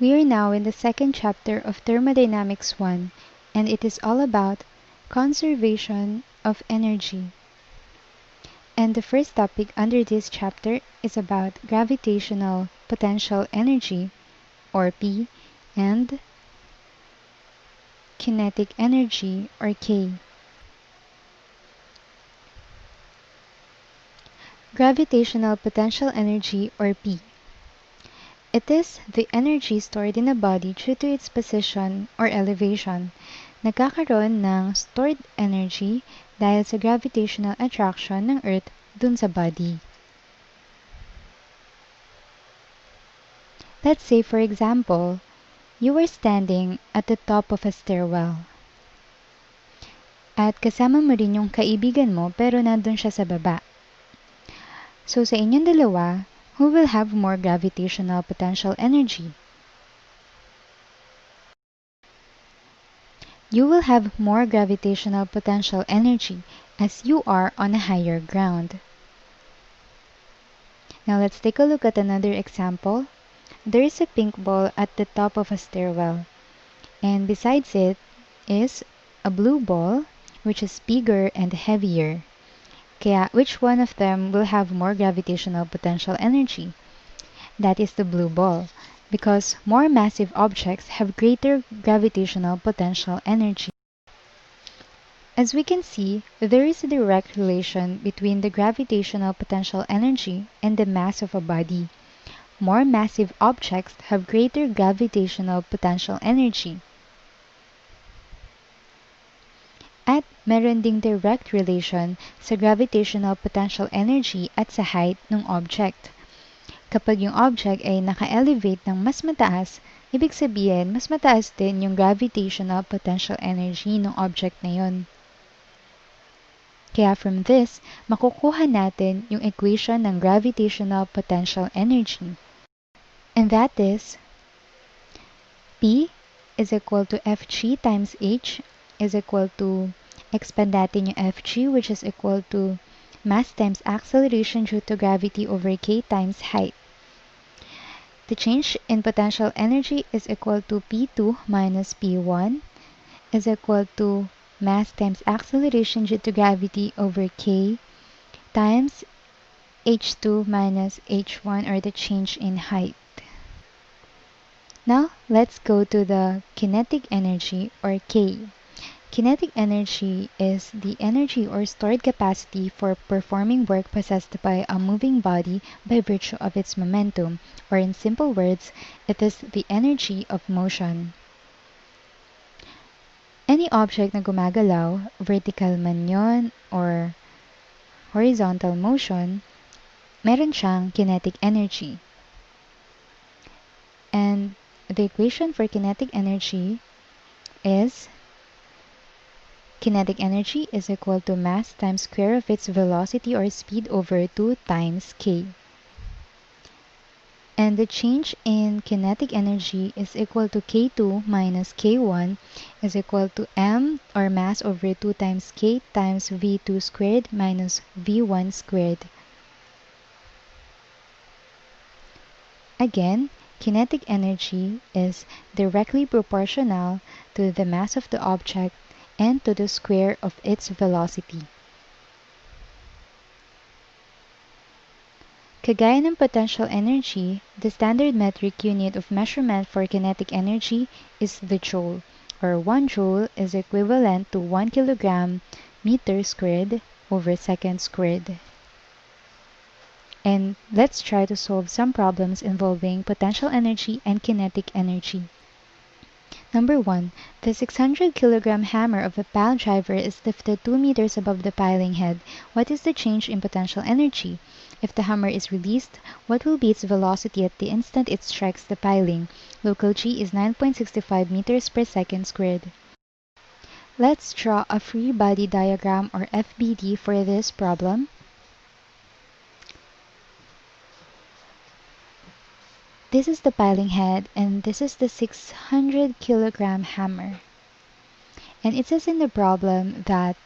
We are now in the second chapter of Thermodynamics 1, and it is all about conservation of energy. And the first topic under this chapter is about gravitational potential energy, or P, and kinetic energy, or K. Gravitational potential energy, or P. It is the energy stored in a body due to its position or elevation. Nagkakaroon ng stored energy dahil sa gravitational attraction ng Earth dun sa body. Let's say, for example, you are standing at the top of a stairwell. At kasama mo rin yung kaibigan mo pero nandun siya sa baba. So sa inyong dalawa, who will have more gravitational potential energy? You will have more gravitational potential energy as you are on a higher ground. Now let's take a look at another example. There is a pink ball at the top of a stairwell, and besides it is a blue ball which is bigger and heavier. Kaya which one of them will have more gravitational potential energy? That is the blue ball, because more massive objects have greater gravitational potential energy. As we can see, there is a direct relation between the gravitational potential energy and the mass of a body. More massive objects have greater gravitational potential energy. At meron ding direct relation sa gravitational potential energy at sa height ng object. Kapag yung object ay naka-elevate ng mas mataas, ibig sabihin mas mataas din yung gravitational potential energy ng object na yun. Kaya from this, makukuha natin yung equation ng gravitational potential energy. And that is P is equal to Fg times H is equal to, expand natin yung Fg, which is equal to mass times acceleration due to gravity over k times height. The change in potential energy is equal to P2 minus P1 is equal to mass times acceleration due to gravity over k times h2 minus h1, or the change in height. Now, let's go to the kinetic energy, or K. Kinetic energy is the energy or stored capacity for performing work possessed by a moving body by virtue of its momentum, or in simple words, it is the energy of motion. Any object na gumagalaw, vertical man yon or horizontal motion, meron siyang kinetic energy. And the equation for kinetic energy is kinetic energy is equal to mass times square of its velocity or speed over 2 times k. And the change in kinetic energy is equal to k2 minus k1 is equal to m, or mass, over 2 times k times v2 squared minus v1 squared. Again, kinetic energy is directly proportional to the mass of the object and to the square of its velocity. Kagaya ng potential energy, the standard metric unit of measurement for kinetic energy is the joule, or 1 joule is equivalent to 1 kilogram meter squared over second squared. And let's try to solve some problems involving potential energy and kinetic energy. Number 1. The 600 kilogram hammer of a pile driver is lifted 2 meters above the piling head. What is the change in potential energy? If the hammer is released, what will be its velocity at the instant it strikes the piling? Local g is 9.65 meters per second squared. Let's draw a free body diagram, or FBD, for this problem. This is the piling head, and this is the 600 kilogram hammer. And it says in the problem that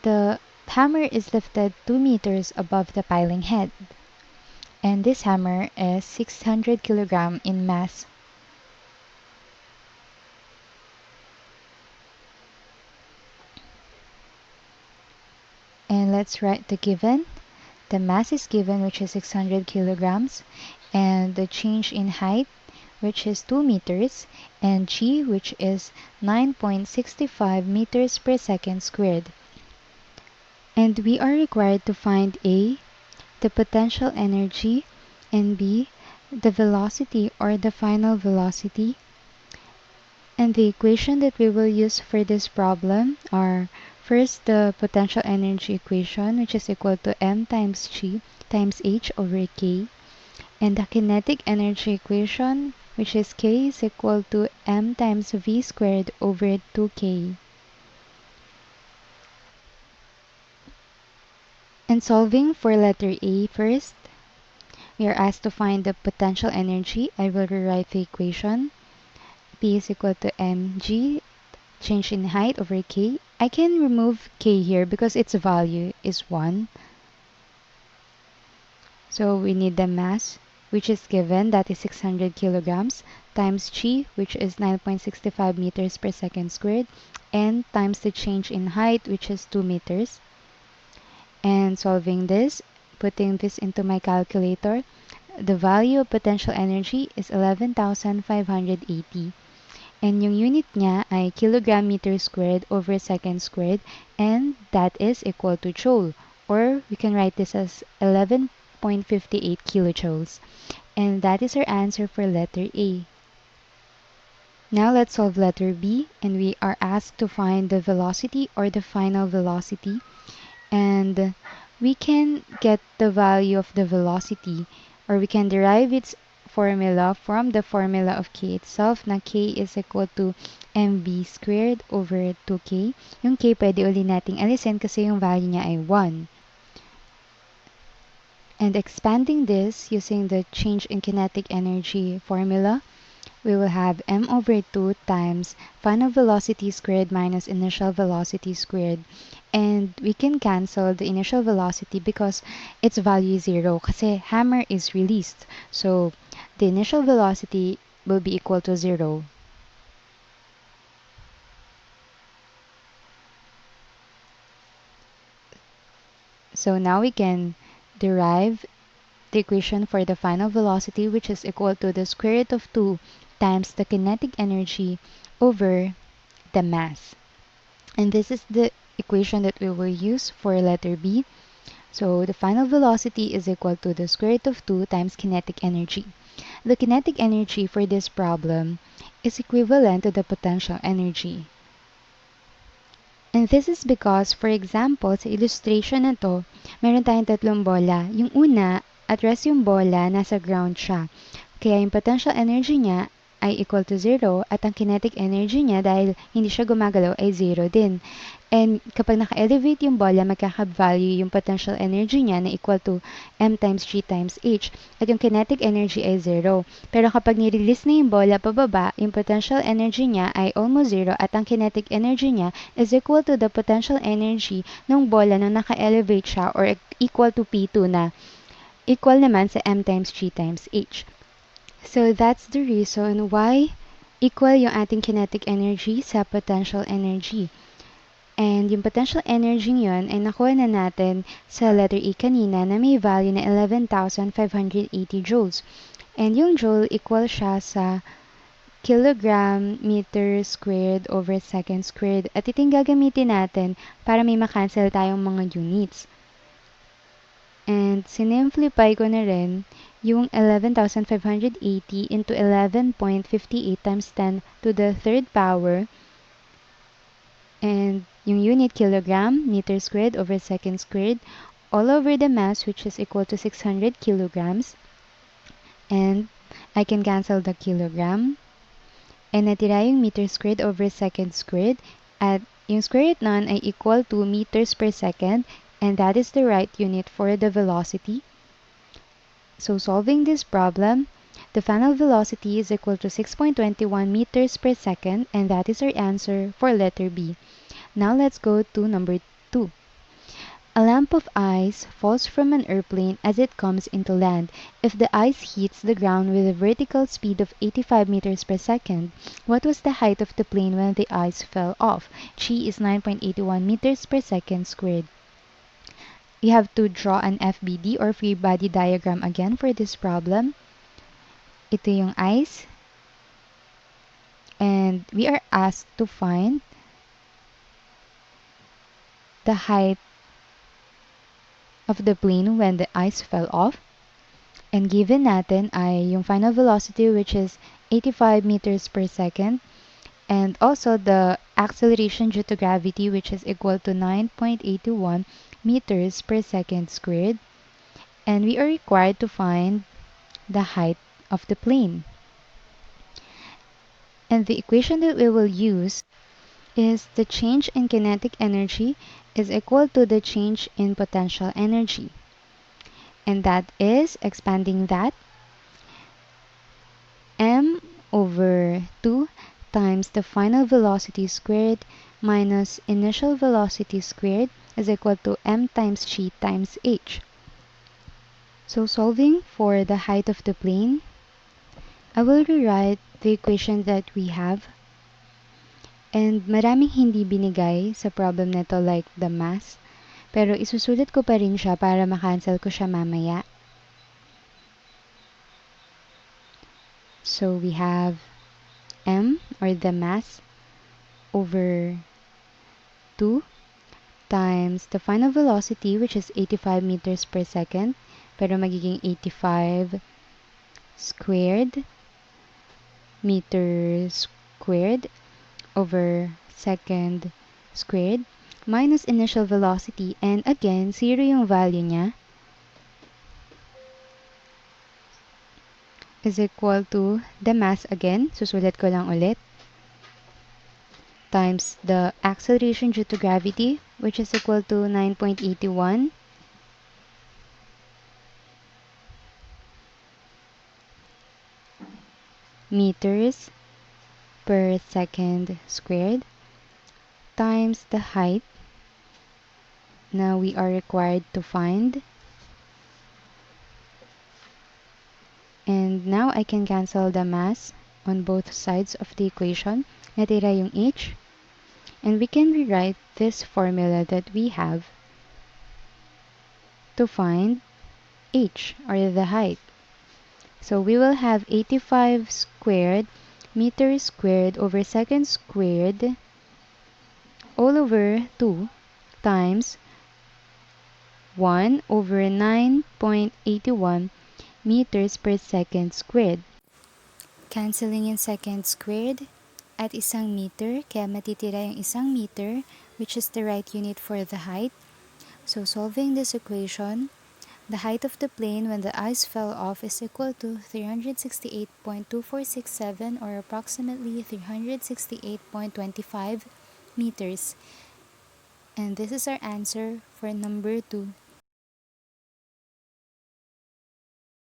the hammer is lifted 2 meters above the piling head. And this hammer is 600 kilogram in mass. let's write the given. The mass is given, which is 600 kilograms, and the change in height, which is 2 meters, and g, which is 9.65 meters per second squared. And we are required to find A, the potential energy, and B, the velocity or the final velocity. And the equation that we will use for this problem are first the potential energy equation, which is equal to m times g times h over k, and the kinetic energy equation, which is k is equal to m times v squared over 2k. And solving for letter A first, we are asked to find the potential energy. I will rewrite the equation. P is equal to mg, change in height over k. I can remove k here because its value is 1. So we need the mass, which is given, that is 600 kilograms, times g, which is 9.65 meters per second squared, and times the change in height, which is 2 meters. And solving this, putting this into my calculator, the value of potential energy is 11,580. And yung unit niya ay kilogram meter squared over second squared, and that is equal to joule. Or we can write this as 11.58 kilojoules. And that is our answer for letter A. Now let's solve letter B, and we are asked to find the velocity or the final velocity. And we can get the value of the velocity, or we can derive its formula from the formula of k itself, na k is equal to mv squared over 2k. Yung k pwede uli nating alisin kasi yung value niya ay 1. And expanding this using the change in kinetic energy formula, we will have m over 2 times final velocity squared minus initial velocity squared. And we can cancel the initial velocity because its value is 0 kasi hammer is released. So the initial velocity will be equal to 0. So now we can derive the equation for the final velocity, which is equal to the square root of 2 times the kinetic energy over the mass. And this is the equation that we will use for letter B. So the final velocity is equal to the square root of 2 times kinetic energy. The kinetic energy for this problem is equivalent to the potential energy. And this is because, for example, sa illustration na to, meron tayong tatlong bola. Yung una, at rest yung bola, nasa ground siya. Kaya yung potential energy niya ay equal to 0 at ang kinetic energy niya dahil hindi siya gumagalaw ay 0 din. And kapag naka-elevate yung bola, magkaka-value yung potential energy niya na equal to m times g times h at yung kinetic energy ay 0. Pero kapag nirelease na yung bola pababa, yung potential energy niya ay almost 0 at ang kinetic energy niya is equal to the potential energy ng bola nung naka-elevate siya or equal to P2 na equal naman sa m times g times h. So that's the reason why equal yung ating kinetic energy sa potential energy. And yung potential energy yun ay nakuha na natin sa letter E kanina na may value na 11,580 joules. And yung joule equal siya sa kilogram meter squared over second squared. At ito yung gagamitin natin para may makancel tayong mga units. And sinimplify ko na rin yung 11,580 into 11.58 times 10 to the third power. And yung unit kilogram meter squared over second squared all over the mass, which is equal to 600 kilograms. And I can cancel the kilogram. And natira yung meter squared over second squared. At yung square root nun ay equal to meters per second. And that is the right unit for the velocity. So solving this problem, the final velocity is equal to 6.21 meters per second. And that is our answer for letter B. Now let's go to number 2. A lump of ice falls from an airplane as it comes into land. If the ice hits the ground with a vertical speed of 85 meters per second, what was the height of the plane when the ice fell off? G is 9.81 meters per second squared. we have to draw an FBD or free body diagram again for this problem. Ito yung ice. And we are asked to find the height of the plane when the ice fell off. And given natin ay yung final velocity which is 85 meters per second. And also the acceleration due to gravity which is equal to 9.81 meters per second squared. And we are required to find the height of the plane. And the equation that we will use is the change in kinetic energy is equal to the change in potential energy. And that is expanding that m/2 times the final velocity squared minus initial velocity squared is equal to m times g times h. So solving for the height of the plane, I will rewrite the equation that we have. And maraming hindi binigay sa problem nito like the mass. Pero isusulit ko pa rin siya para makancel ko siya mamaya. So we have m or the mass over 2 times the final velocity which is 85 meters per second. Pero magiging 85 squared meters squared over second squared minus initial velocity, and again 0 yung value niya, is equal to the mass again, susulat ko lang ulit, times the acceleration due to gravity which is equal to 9.81 meters per second squared times the height now we are required to find. And now I can cancel the mass on both sides of the equation. Natira yung h. And we can rewrite this formula that we have to find h, or the height. So we will have 85 squared meters squared over second squared all over 2 times 1 over 9.81 meters per second squared. Canceling yung second squared at isang meter, kaya matitira yung isang meter, which is the right unit for the height. So solving this equation, the height of the plane when the ice fell off is equal to 368.2467 or approximately 368.25 meters. And this is our answer for number 2.